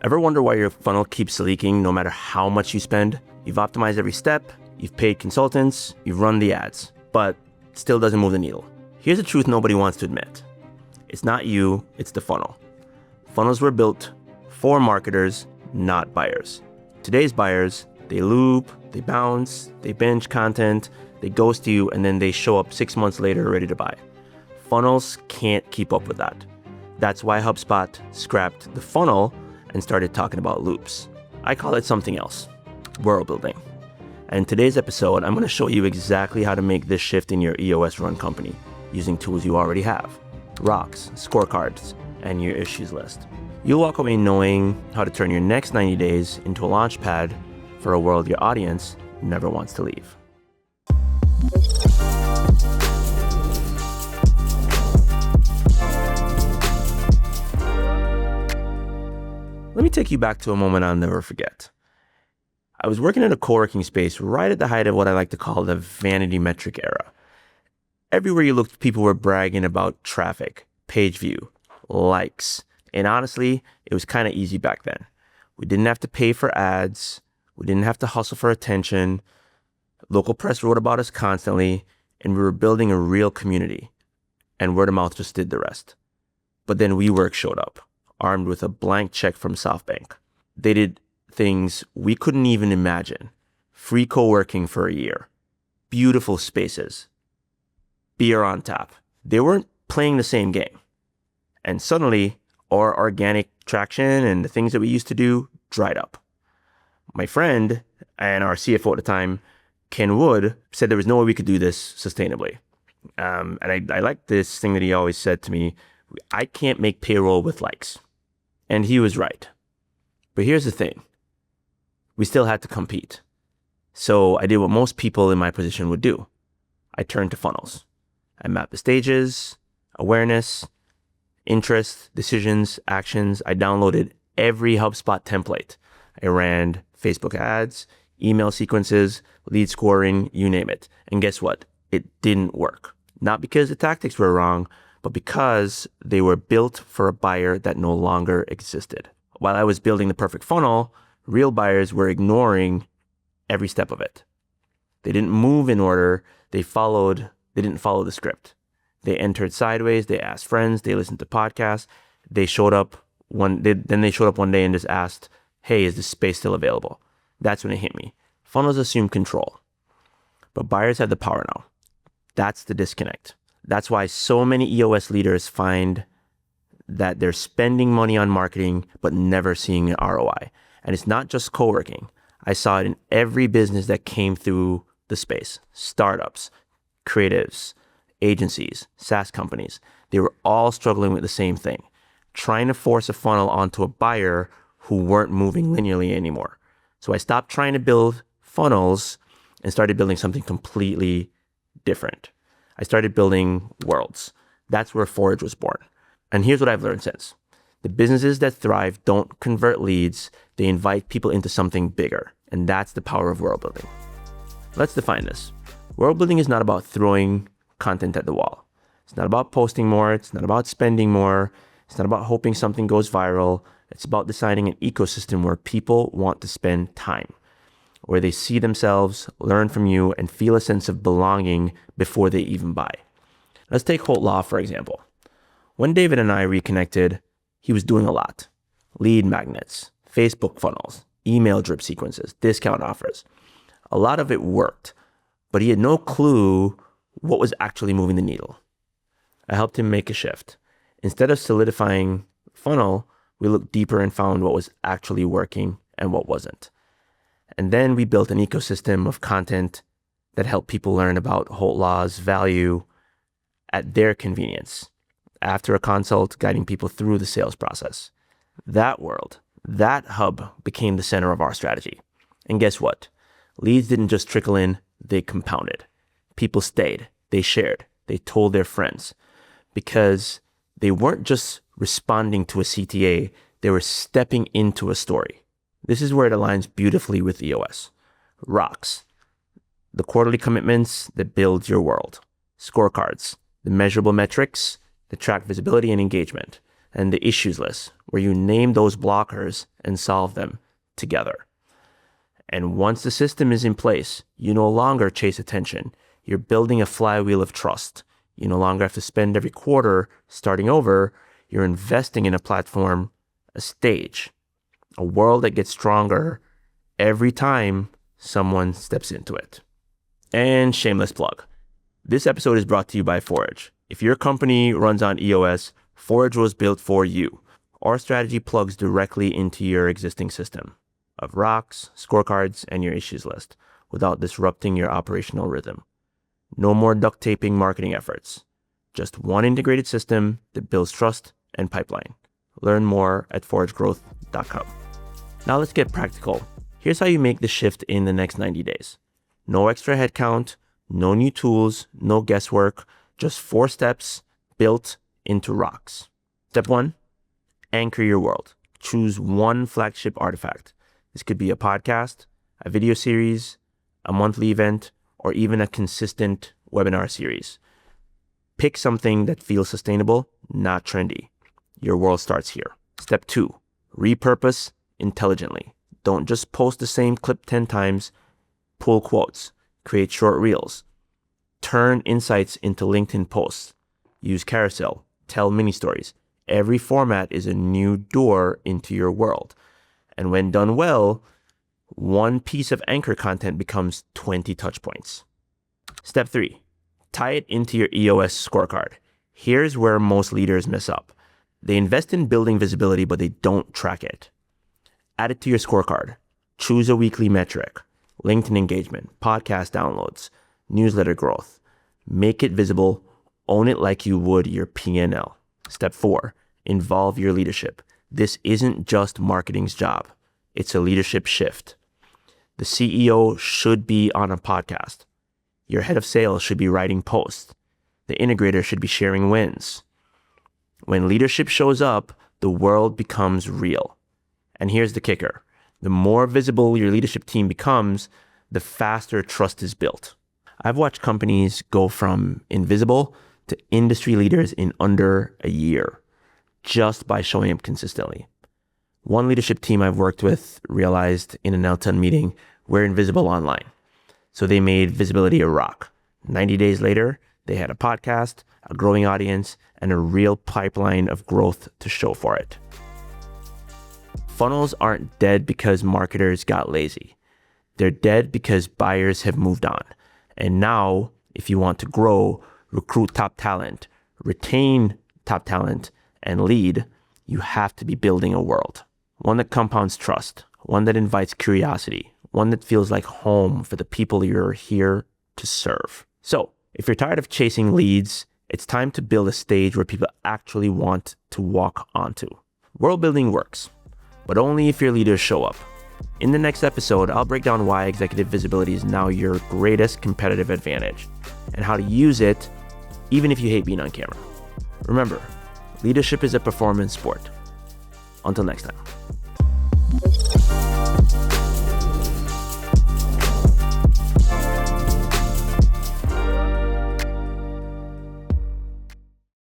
Ever wonder why your funnel keeps leaking no matter how much you spend? You've optimized every step, you've paid consultants, you've run the ads, but it still doesn't move the needle. Here's the truth nobody wants to admit. It's not you, it's the funnel. Funnels were built for marketers, not buyers. Today's buyers, they loop, they bounce, they binge content, they ghost you, and then they show up 6 months later ready to buy. Funnels can't keep up with that. That's why HubSpot scrapped the funnel and started talking about loops. I call it something else, world building. And in today's episode, I'm going to show you exactly how to make this shift in your EOS-run company using tools you already have, rocks, scorecards, and your issues list. You'll walk away knowing how to turn your next 90 days into a launch pad for a world your audience never wants to leave. Let me take you back to a moment I'll never forget. I was working in a co-working space right at the height of what I like to call the vanity metric era. Everywhere you looked, people were bragging about traffic, page view, likes. And honestly, it was kind of easy back then. We didn't have to pay for ads. We didn't have to hustle for attention. Local press wrote about us constantly, and we were building a real community. And word of mouth just did the rest. But then WeWork showed up, armed with a blank check from SoftBank. They did things we couldn't even imagine. Free co-working for a year. Beautiful spaces. Beer on tap. They weren't playing the same game. And suddenly, our organic traction and the things that we used to do dried up. My friend and our CFO at the time, Ken Wood, said there was no way we could do this sustainably. And I like this thing that he always said to me, I can't make payroll with likes. And he was right. But here's the thing. We still had to compete. So I did what most people in my position would do. I turned to funnels. I mapped the stages, awareness, interest, decisions, actions. I downloaded every HubSpot template. I ran Facebook ads, email sequences, lead scoring, you name it. And guess what? It didn't work. Not because the tactics were wrong, but because they were built for a buyer that no longer existed. While I was building the perfect funnel, real buyers were ignoring every step of it. They didn't move in order. They didn't follow the script. They entered sideways. They asked friends. They listened to podcasts. They showed up one day and just asked, hey, is this space still available? That's when it hit me. Funnels assume control, but buyers have the power now. That's the disconnect. That's why so many EOS leaders find that they're spending money on marketing, but never seeing an ROI. And it's not just co-working. I saw it in every business that came through the space. Startups, creatives, agencies, SaaS companies. They were all struggling with the same thing. Trying to force a funnel onto a buyer who weren't moving linearly anymore. So I stopped trying to build funnels and started building something completely different. I started building worlds. That's where Forage was born. And here's what I've learned since. The businesses that thrive don't convert leads. They invite people into something bigger. And that's the power of world building. Let's define this. World building is not about throwing content at the wall. It's not about posting more. It's not about spending more. It's not about hoping something goes viral. It's about designing an ecosystem where people want to spend time, where they see themselves, learn from you, and feel a sense of belonging before they even buy. Let's take Holt, for example. When David and I reconnected, he was doing a lot. Lead magnets, Facebook funnels, email drip sequences, discount offers. A lot of it worked, but he had no clue what was actually moving the needle. I helped him make a shift. Instead of solidifying funnel, we looked deeper and found what was actually working and what wasn't. And then we built an ecosystem of content that helped people learn about Holt's value at their convenience, after a consult, guiding people through the sales process. That world, that hub became the center of our strategy. And guess what? Leads didn't just trickle in, they compounded. People stayed, they shared, they told their friends, because they weren't just responding to a CTA, they were stepping into a story. This is where it aligns beautifully with EOS. Rocks, the quarterly commitments that build your world. Scorecards, the measurable metrics that track visibility and engagement. and the issues list, where you name those blockers and solve them together. And once the system is in place, you no longer chase attention. You're building a flywheel of trust. You no longer have to spend every quarter starting over. You're investing in a platform, a stage, a world that gets stronger every time someone steps into it. And shameless plug. This episode is brought to you by Forage. If your company runs on EOS, Forage was built for you. Our strategy plugs directly into your existing system of rocks, scorecards, and your issues list without disrupting your operational rhythm. No more duct taping marketing efforts. Just one integrated system that builds trust and pipeline. Learn more at foragegrowth.com. Now let's get practical. Here's how you make the shift in the next 90 days. No extra headcount, no new tools, no guesswork, just 4 steps built into rocks. Step 1, anchor your world. Choose one flagship artifact. This could be a podcast, a video series, a monthly event, or even a consistent webinar series. Pick something that feels sustainable, not trendy. Your world starts here. Step 2, repurpose intelligently. Don't just post the same clip 10 times. Pull quotes. Create short reels. Turn insights into LinkedIn posts. Use carousel. Tell mini stories. Every format is a new door into your world. And when done well, one piece of anchor content becomes 20 touch points. Step 3, tie it into your EOS scorecard. Here's where most leaders mess up. They invest in building visibility, but they don't track it. Add it to your scorecard. Choose a weekly metric. LinkedIn engagement, podcast downloads, newsletter growth. Make it visible. Own it like you would your P&L. Step 4, involve your leadership. This isn't just marketing's job. It's a leadership shift. The CEO should be on a podcast. Your head of sales should be writing posts. The integrator should be sharing wins. When leadership shows up, the world becomes real. And here's the kicker. The more visible your leadership team becomes, the faster trust is built. I've watched companies go from invisible to industry leaders in under a year, just by showing up consistently. One leadership team I've worked with realized in an L10 meeting, we're invisible online. So they made visibility a rock. 90 days later, they had a podcast, a growing audience, and a real pipeline of growth to show for it. Funnels aren't dead because marketers got lazy. They're dead because buyers have moved on. And now, if you want to grow, recruit top talent, retain top talent, and lead, you have to be building a world. One that compounds trust, one that invites curiosity, one that feels like home for the people you're here to serve. So, if you're tired of chasing leads, it's time to build a stage where people actually want to walk onto. World building works, but only if your leaders show up. In the next episode, I'll break down why executive visibility is now your greatest competitive advantage and how to use it even if you hate being on camera. Remember, leadership is a performance sport. Until next time.